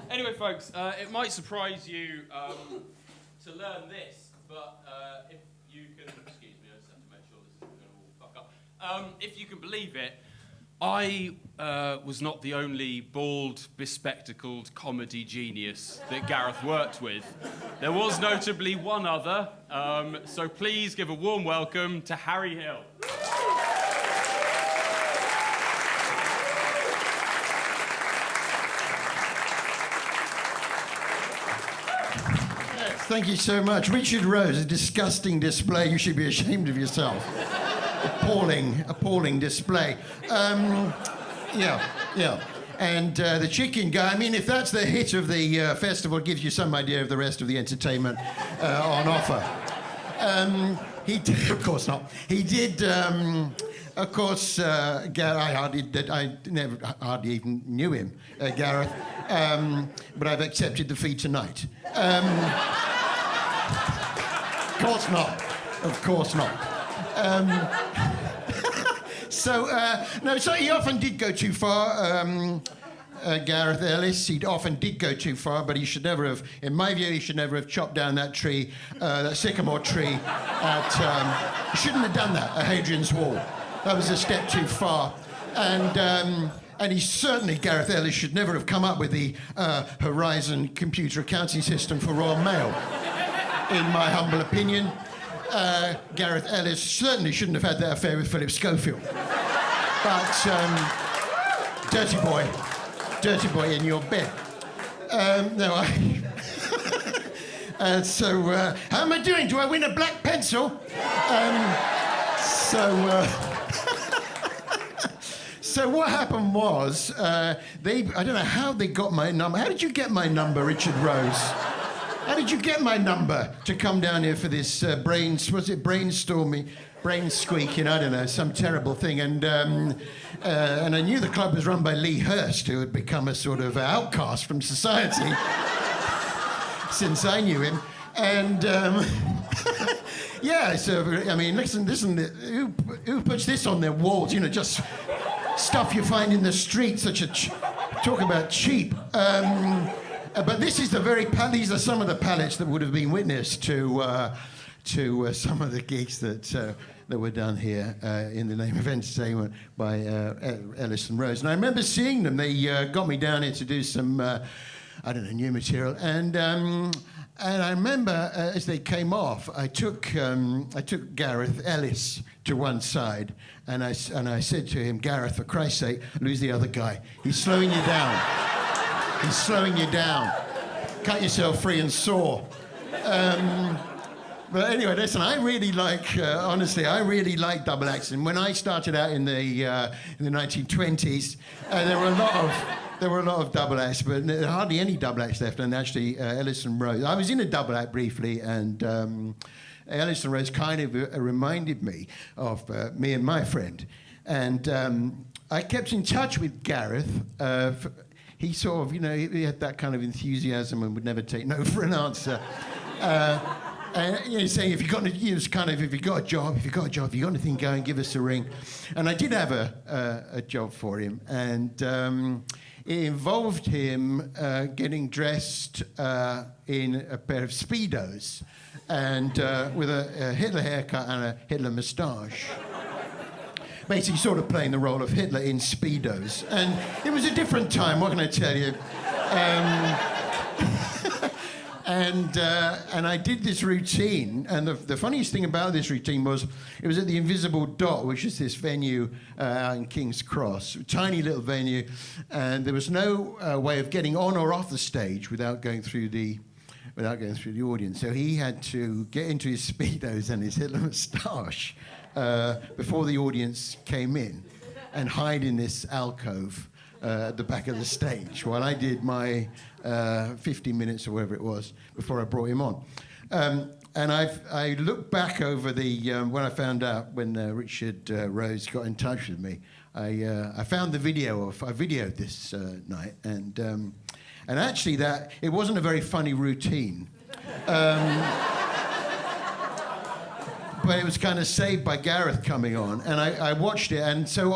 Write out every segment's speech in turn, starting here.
Anyway, folks, it might surprise you to learn this, but if you can... Excuse me, I just have to make sure this isn't going to all fuck up. If you can believe it, I was not the only bald, bespectacled comedy genius that Gareth worked with. There was notably one other, so please give a warm welcome to Harry Hill. Thank you so much. Richard Rose, a disgusting display. You should be ashamed of yourself. Appalling display. Yeah. And the chicken guy, I mean, if that's the hit of the festival, it gives you some idea of the rest of the entertainment on offer. He did, of course not. He did, of course, Gareth, I never hardly even knew him, Gareth, but I've accepted the fee tonight. Of course not. So he often did go too far, Gareth Ellis. He often did go too far, but he should never have, in my view, he should never have chopped down that tree, that sycamore tree he shouldn't have done that at Hadrian's Wall. That was a step too far. And he certainly, Gareth Ellis, should never have come up with the Horizon computer accounting system for Royal Mail, in my humble opinion. Gareth Ellis certainly shouldn't have had that affair with Philip Schofield. But, dirty boy in your bed. So, how am I doing? Do I win a black pencil? So what happened was, I don't know how they got my number. How did you get my number, Richard Rose? How did you get my number to come down here for this brain squeaking, I don't know, some terrible thing. And I knew the club was run by Lee Hurst, who had become a sort of outcast from society since I knew him. And yeah, so, I mean, listen, who puts this on their walls? You know, just stuff you find in the street, talk about cheap. But this is these are some of the palettes that would have been witness to some of the gigs that were done here in the name of entertainment by Ellis and Rose. And I remember seeing them. They got me down here to do some, new material. And I remember as they came off, I took Gareth Ellis to one side, and I said to him, Gareth, for Christ's sake, lose the other guy. He's slowing you down. He's slowing you down. Cut yourself free and soar. But anyway, listen, I really like, honestly, I really like double acts. And when I started out in the 1920s, there were a lot of double acts, but hardly any double acts left. And actually, Ellis and Rose. I was in a double act briefly, and Ellis and Rose kind of reminded me of me and my friend. And I kept in touch with Gareth. He sort of, he had that kind of enthusiasm and would never take no for an answer. And saying, if you got a job, if you got anything going, give us a ring. And I did have a job for him, and it involved him getting dressed in a pair of Speedos, and with a Hitler haircut and a Hitler moustache. Basically sort of playing the role of Hitler in Speedos. And it was a different time, what can I tell you? And I did this routine, and the funniest thing about this routine was it was at the Invisible Dot, which is this venue out in King's Cross, a tiny little venue, and there was no way of getting on or off the stage without going through the audience. So he had to get into his Speedos and his Hitler moustache before the audience came in, and hide in this alcove at the back of the stage while I did my 15 minutes or whatever it was before I brought him on. And I look back over when I found out when Richard Rose got in touch with me, I found the video I videoed this night, and actually that it wasn't a very funny routine. But it was kind of saved by Gareth coming on, and I watched it, and so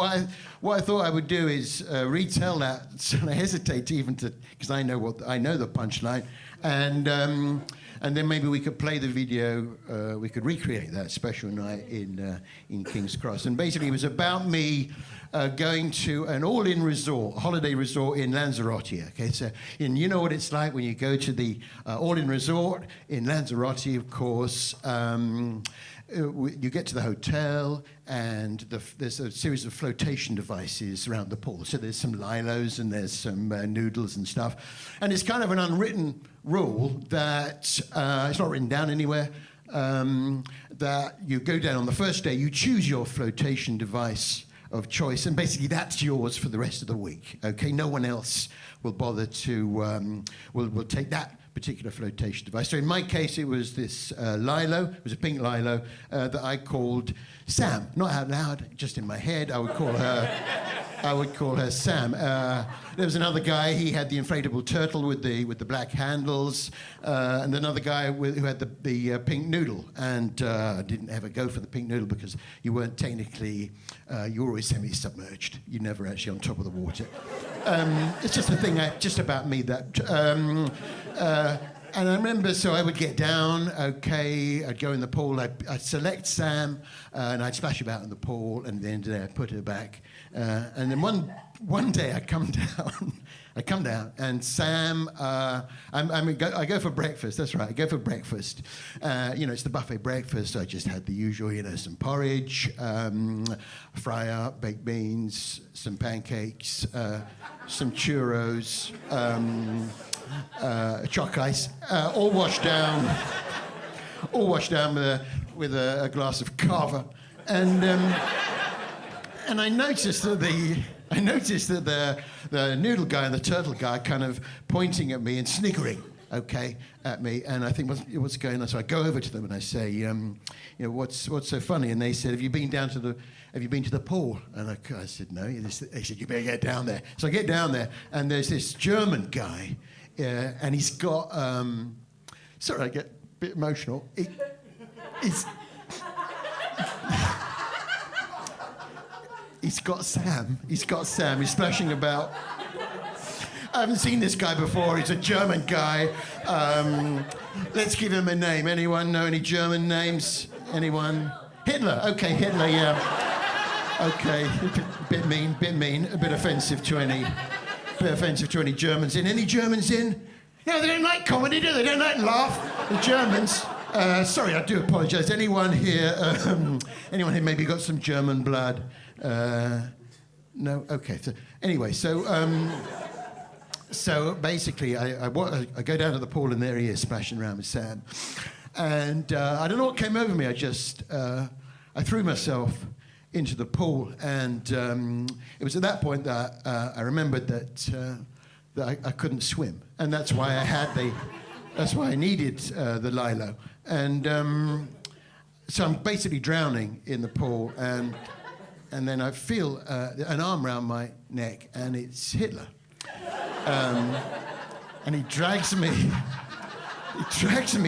what I thought I would do is retell that, and I hesitate even to, because I know the punchline, and then maybe we could play the video. We could recreate that special night in King's Cross. And basically, it was about me going to an all-in resort, holiday resort in Lanzarote. Okay, so and you know what it's like when you go to the all-in resort in Lanzarote, of course. You get to the hotel, and there's a series of flotation devices around the pool. So there's some lilos and there's some noodles and stuff. And it's kind of an unwritten rule that it's not written down anywhere. That you go down on the first day, you choose your flotation device of choice, and basically that's yours for the rest of the week. Okay, no one else will bother to will take that particular flotation device. So in my case, it was this lilo. It was a pink lilo that I called Sam. Not out loud, just in my head. I would call her Sam. There was another guy. He had the inflatable turtle with the black handles, and another guy who had the pink noodle. And I didn't ever go for the pink noodle because you weren't technically. You were always semi-submerged. You're never actually on top of the water. It's just a thing just about me that. And I remember, so I would get down, okay, I'd go in the pool, I'd select Sam, and I'd splash about in the pool, and then I'd put her back. And then one day I come down, and Sam, I go for breakfast, that's right, I go for breakfast. It's the buffet breakfast, so I just had the usual, some porridge, fry up, baked beans, some pancakes, some churros, chalk ice, all washed down with a glass of cava, and I noticed that the noodle guy and the turtle guy kind of pointing at me and sniggering, okay, at me, and I think what's going on? So I go over to them and I say, what's so funny? And they said, have you been to the pool? And I said, no. They said, you better get down there. So I get down there, and there's this German guy. And he's got, sorry, I get a bit emotional. He's got Sam. He's splashing about. I haven't seen this guy before. He's a German guy. Let's give him a name. Anyone know any German names? Anyone? Hitler. Okay, Hitler, yeah. Okay, bit mean, a bit offensive to any Germans in. Any Germans in? No, they don't like comedy, do they? They don't like to laugh. The Germans. Sorry, I do apologise. Anyone here maybe got some German blood? No? Okay. So, anyway, so basically I go down to the pool, and there he is, splashing around with Sam. And I don't know what came over me. I threw myself into the pool, and it was at that point that I remembered that I couldn't swim, and that's why I needed the lilo, and so I'm basically drowning in the pool, and then I feel an arm around my neck, and it's Hitler, and he drags me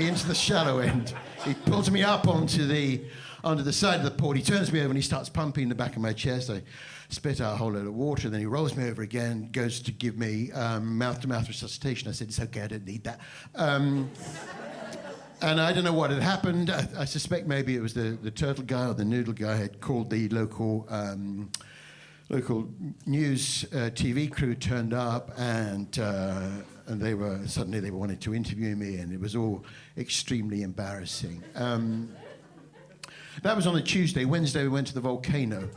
into the shallow end. He pulls me up onto the side of the pool. He turns me over and he starts pumping the back of my chest. I spit out a whole load of water, then he rolls me over again, goes to give me mouth-to-mouth resuscitation. I said, it's okay, I don't need that. And I don't know what had happened. I suspect maybe it was the turtle guy or the noodle guy had called the local news TV crew, turned up, and they wanted to interview me, and it was all extremely embarrassing. That was on a Tuesday. Wednesday, we went to the volcano.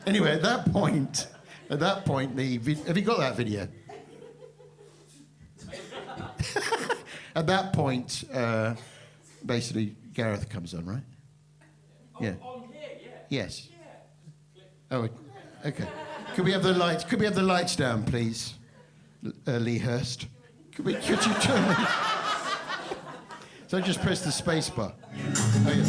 Anyway, at that point, have you got that video? At that point, basically, Gareth comes on, right? Yeah. On here, yeah. Yes. Yeah. Oh, okay. Could we have the lights down, please, Lee Hurst? Could you turn me? So I just press the space bar. Oh, yeah.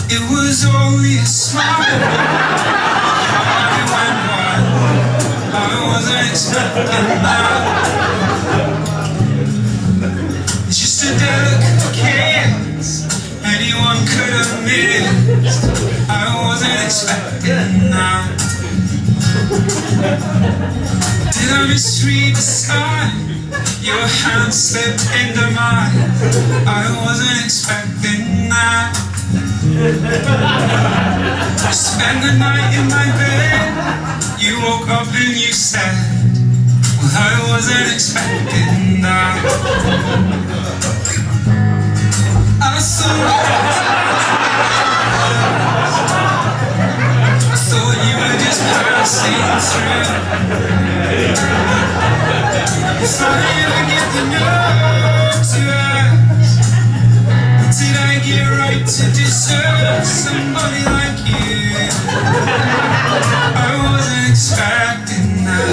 It was only a smile. I wasn't expecting that. It's just a delicate missed. I wasn't expecting that. Did I misread the sign? Your hand slipped into mine. I wasn't expecting that. I spent the night in my bed. You woke up and you said, well, I wasn't expecting that. I thought you were just passing through. If I ever get the nerve to ask, did I get right to deserve somebody like you? I wasn't expecting that.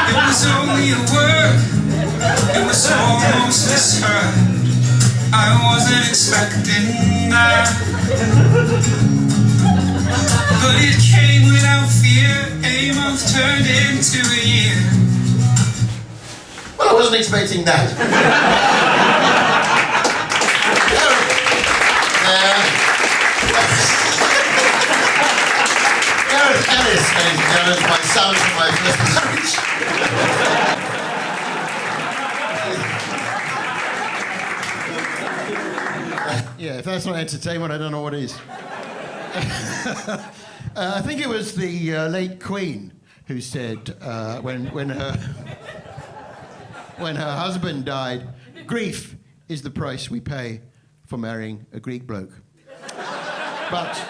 It was only a word. It was almost misheard. I wasn't expecting that. But it came without fear. A month turned into a year. Well, I wasn't expecting that. Gareth Ellis, ladies and gentlemen, my son from my first speech. Yeah, if that's not entertainment, I don't know what is. I think it was the late Queen who said when her husband died, grief is the price we pay for marrying a Greek bloke. But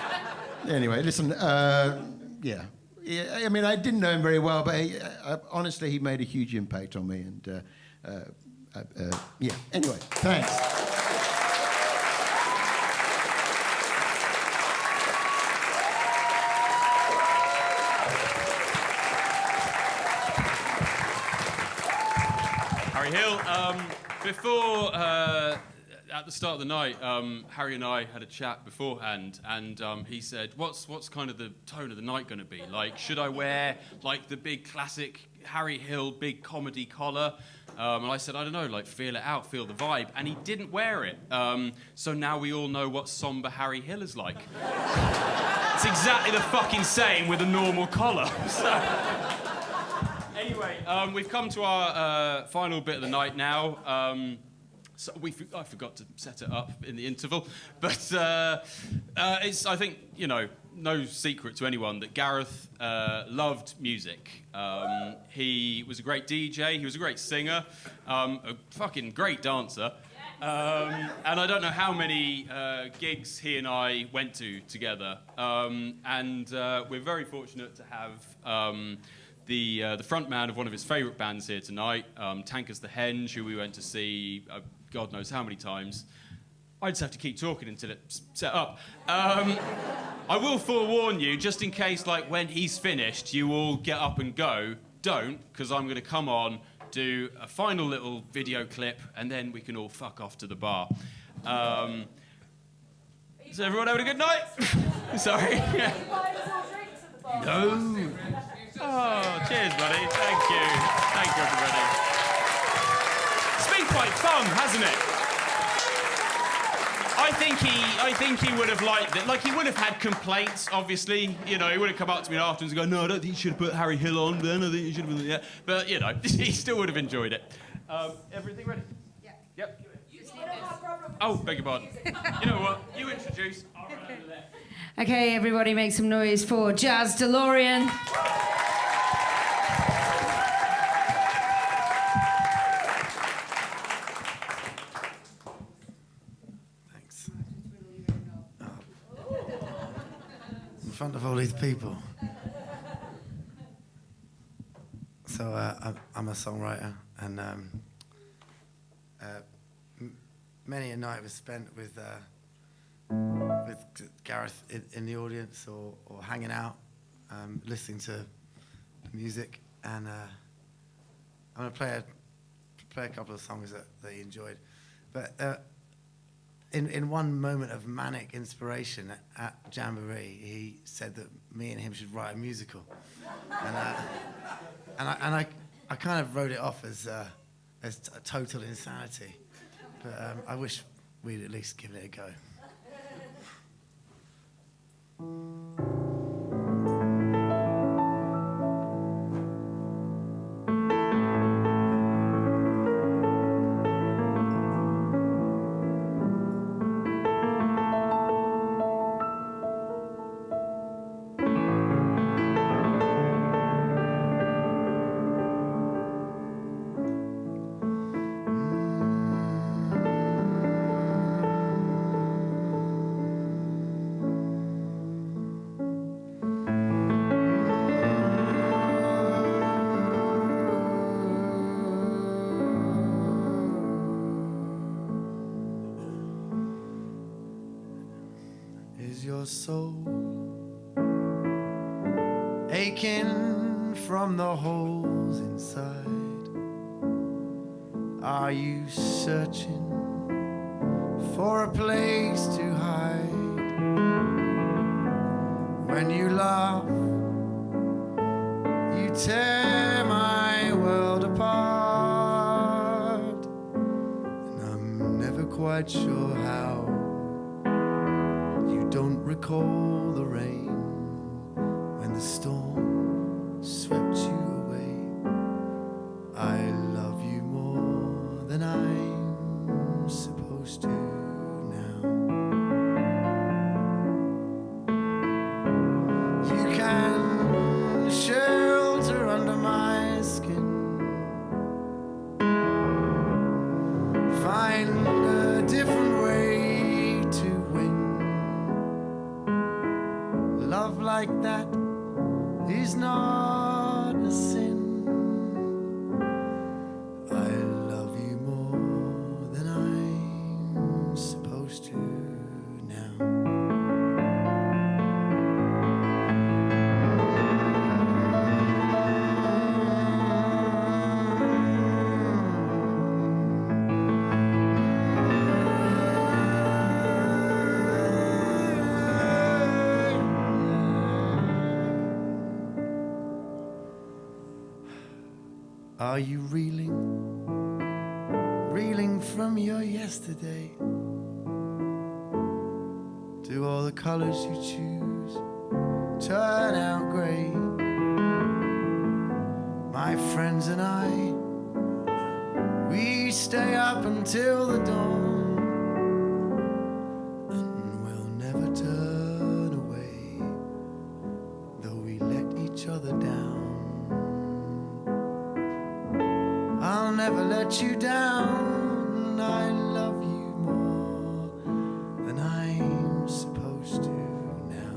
anyway, listen, yeah, I mean, I didn't know him very well, but honestly, he made a huge impact on me, and yeah. Anyway, thanks. Harry Hill, before, at the start of the night, Harry and I had a chat beforehand, and he said, what's kind of the tone of the night going to be? Like, should I wear, like, the big classic Harry Hill big comedy collar? And I said, I don't know, like, feel it out, feel the vibe. And he didn't wear it. So now we all know what somber Harry Hill is like. It's exactly the fucking same with a normal collar. So... Anyway, we've come to our final bit of the night now. So I forgot to set it up in the interval, but it's, I think, you know, no secret to anyone that Gareth loved music. He was a great DJ, he was a great singer, a fucking great dancer. And I don't know how many gigs he and I went to together. And we're very fortunate to have the front man of one of his favourite bands here tonight, Tankers the Henge, who we went to see God knows how many times. I just have to keep talking until it's set up. I will forewarn you, just in case, like, when he's finished, you all get up and go. Don't, because I'm going to come on, do a final little video clip, and then we can all fuck off to the bar. Is everyone having a good night? Sorry. No. Oh, cheers, buddy. Thank you. Thank you, everybody. It's been quite fun, hasn't it? I think he would have liked it. Like, he would have had complaints, obviously. You know, he would have come up to me afterwards and go, no, I don't think you should have put Harry Hill on then. I think you should have been, yeah. But, you know, he still would have enjoyed it. Everything ready? Yeah. Yep. Oh, beg your pardon. You know what? You introduce. I'll run over there. Okay, everybody make some noise for Jazz DeLorean. Thanks. In front of all these people. So I'm a songwriter, and many a night was spent with Gareth in the audience or hanging out, listening to music, and I'm going to play a couple of songs that he enjoyed. But in one moment of manic inspiration at Jamboree, he said that me and him should write a musical, and I kind of wrote it off as a total insanity, but I wish we'd at least given it a go. your soul, aching from the holes inside? Are you searching for a place to hide? When you laugh, you tear my world apart, and I'm never quite sure how you don't recall the rain when the storm swept you away. I love you more than I'm supposed to now. You can shelter under my skin, find a different way to win. Love like that is not a sin. I love you more than I'm supposed to now. Are you reeling from your yesterday? Do all the colors you choose turn out grey? My friends and I, we stay up until the dawn, and we'll never turn away, though we let each other down. I'll never let you down. I love you more than I'm supposed to now.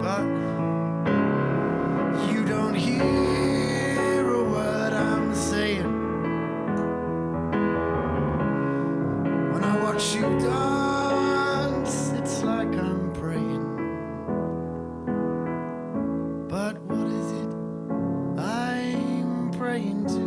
But you don't hear a word I'm saying when I watch you dance. It's like I'm praying. But what is it I'm praying to?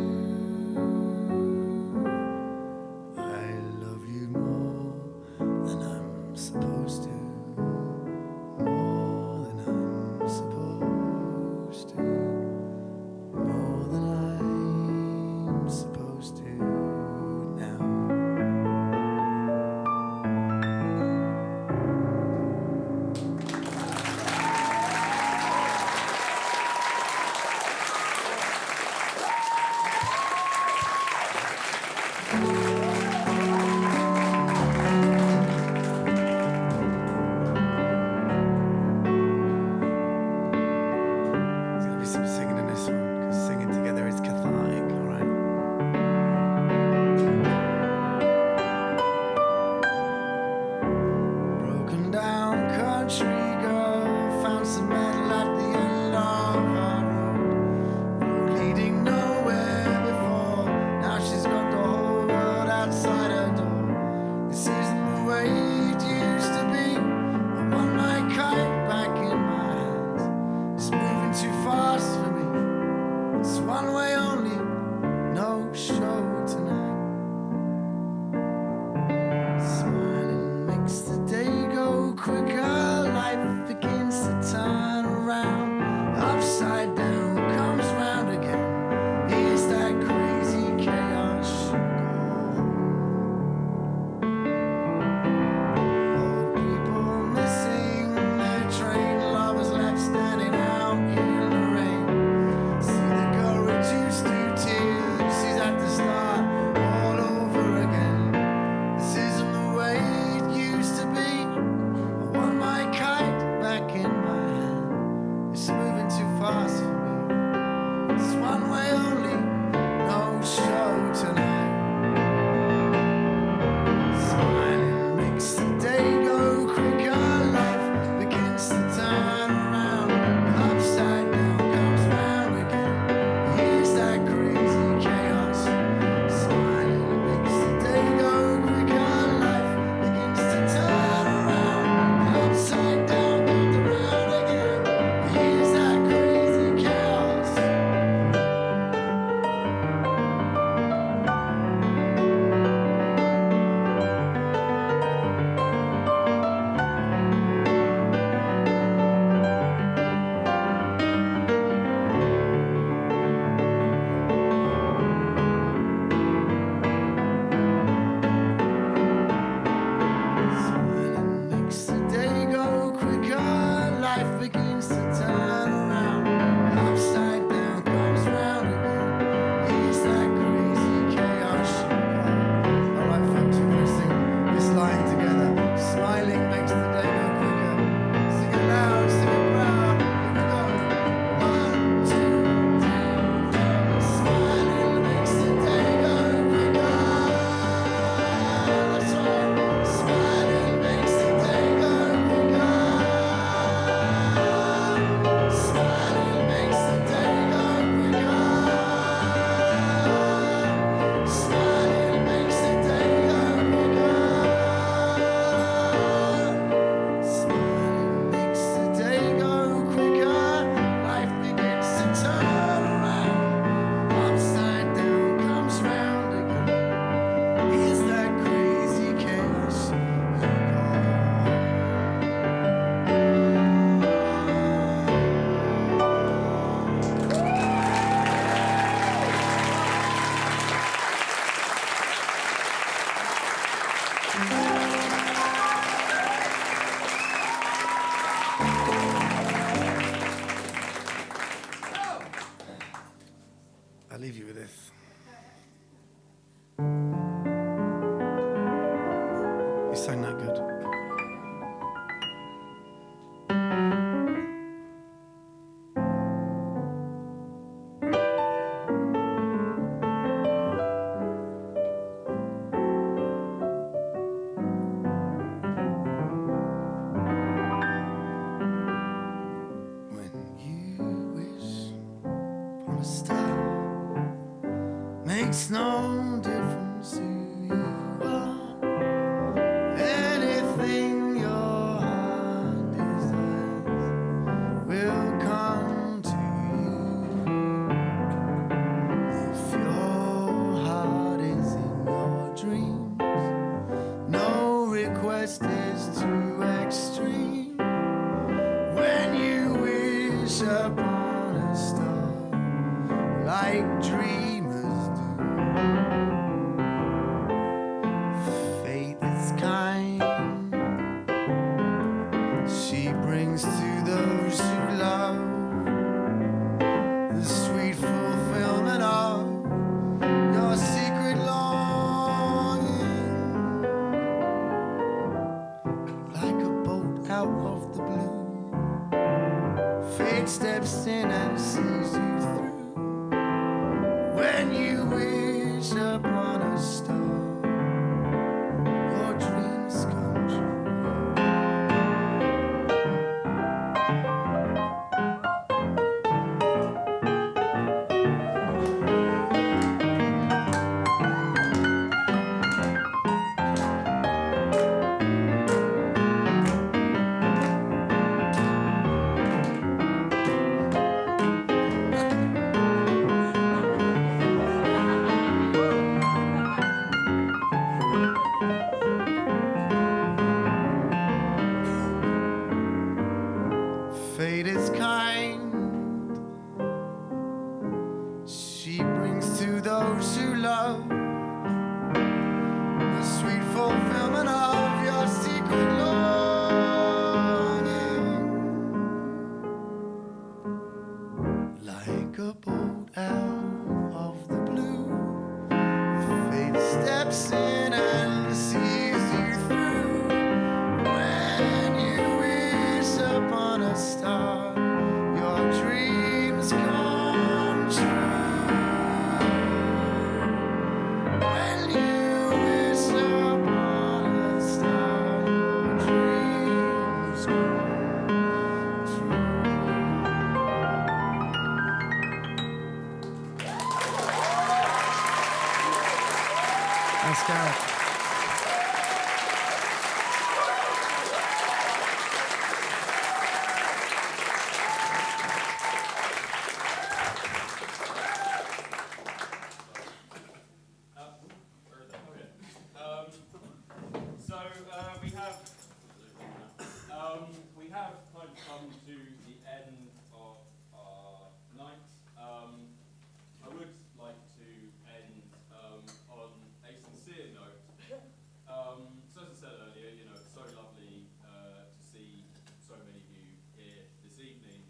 makes no difference who you are. Anything your heart desires will come to you. If your heart is in your dreams, no request is too extreme. When you wish upon a star, like dreamers do, fate is kind. She brings to those who love the sweet fulfillment of your secret longing. Like a boat out of the blue, fate steps in and sees you through. When you wish upon a star, your dreams come true. Fate is kind. She brings to those who love the sweet fulfillment of your secret longing. Like a boat out of the blue, fate steps in and sees you through. When you wish upon a star, your dreams come true. When you wish upon a star, your dreams come true. Thanks, Gareth. We have kind of come to the end of our night. I would like to end on a sincere note. So as I said earlier, you know, it's so lovely to see so many of you here this evening.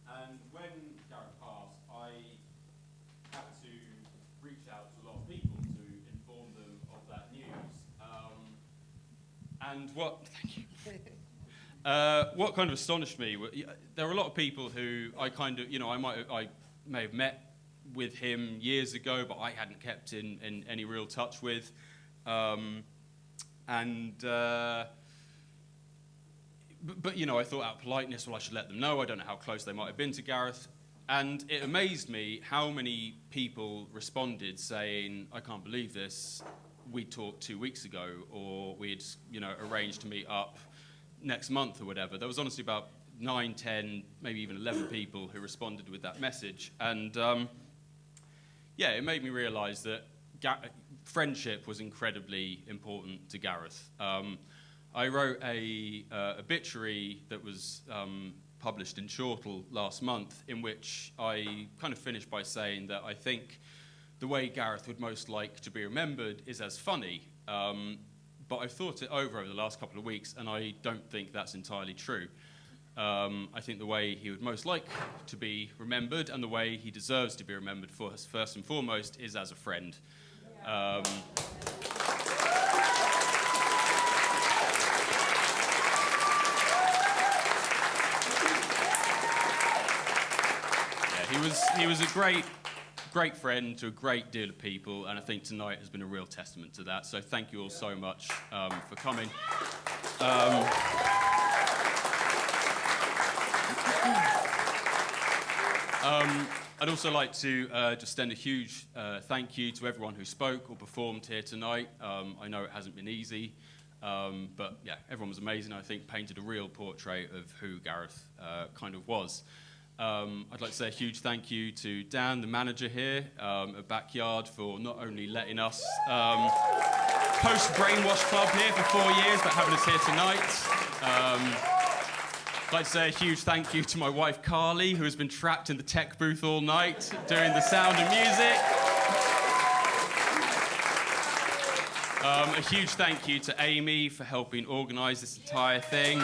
And when Gareth passed, I had to reach out to a lot of people to inform them of that news. And what kind of astonished me, there were a lot of people who I kind of, you know, I may have met with him years ago, but I hadn't kept in any real touch with. But you know, I thought out of politeness, well, I should let them know. I don't know how close they might have been to Gareth. And it amazed me how many people responded saying, I can't believe this. We talked 2 weeks ago, or we'd, you know, arranged to meet up next month or whatever. There was honestly about 9, 10, maybe even 11 people who responded with that message. And yeah, it made me realise that friendship was incredibly important to Gareth. I wrote a obituary that was published in Chortle last month, in which I kind of finished by saying that I think the way Gareth would most like to be remembered is as funny. But I've thought it over the last couple of weeks, and I don't think that's entirely true. I think the way he would most like to be remembered, and the way he deserves to be remembered for us, first and foremost, is as a friend. He was a great friend to a great deal of people, and I think tonight has been a real testament to that. So thank you all so much for coming. I'd also like to just extend a huge thank you to everyone who spoke or performed here tonight. I know it hasn't been easy, but yeah, everyone was amazing. I think painted a real portrait of who Gareth kind of was. I'd like to say a huge thank you to Dan, the manager here at Backyard, for not only letting us host Brainwash Club here for 4 years, but having us here tonight. I'd like to say a huge thank you to my wife Carly, who has been trapped in the tech booth all night doing the sound and music. A huge thank you to Amy for helping organise this entire thing.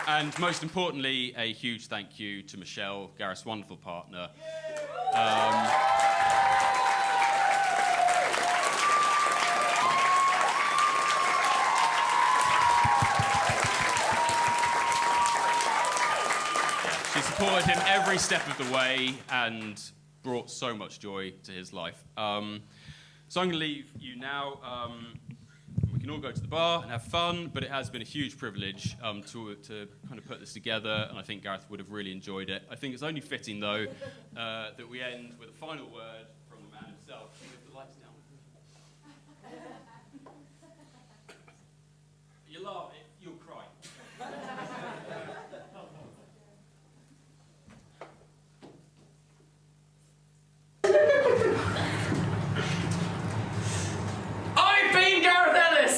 And most importantly, a huge thank you to Michelle, Gareth's wonderful partner. She supported him every step of the way and brought so much joy to his life. So I'm going to leave you now. We can all go to the bar and have fun, but it has been a huge privilege to kind of put this together, and I think Gareth would have really enjoyed it. I think it's only fitting, though, that we end with a final word from the man himself. With the lights down. You laugh, you'll cry. I've been Gareth Ellis!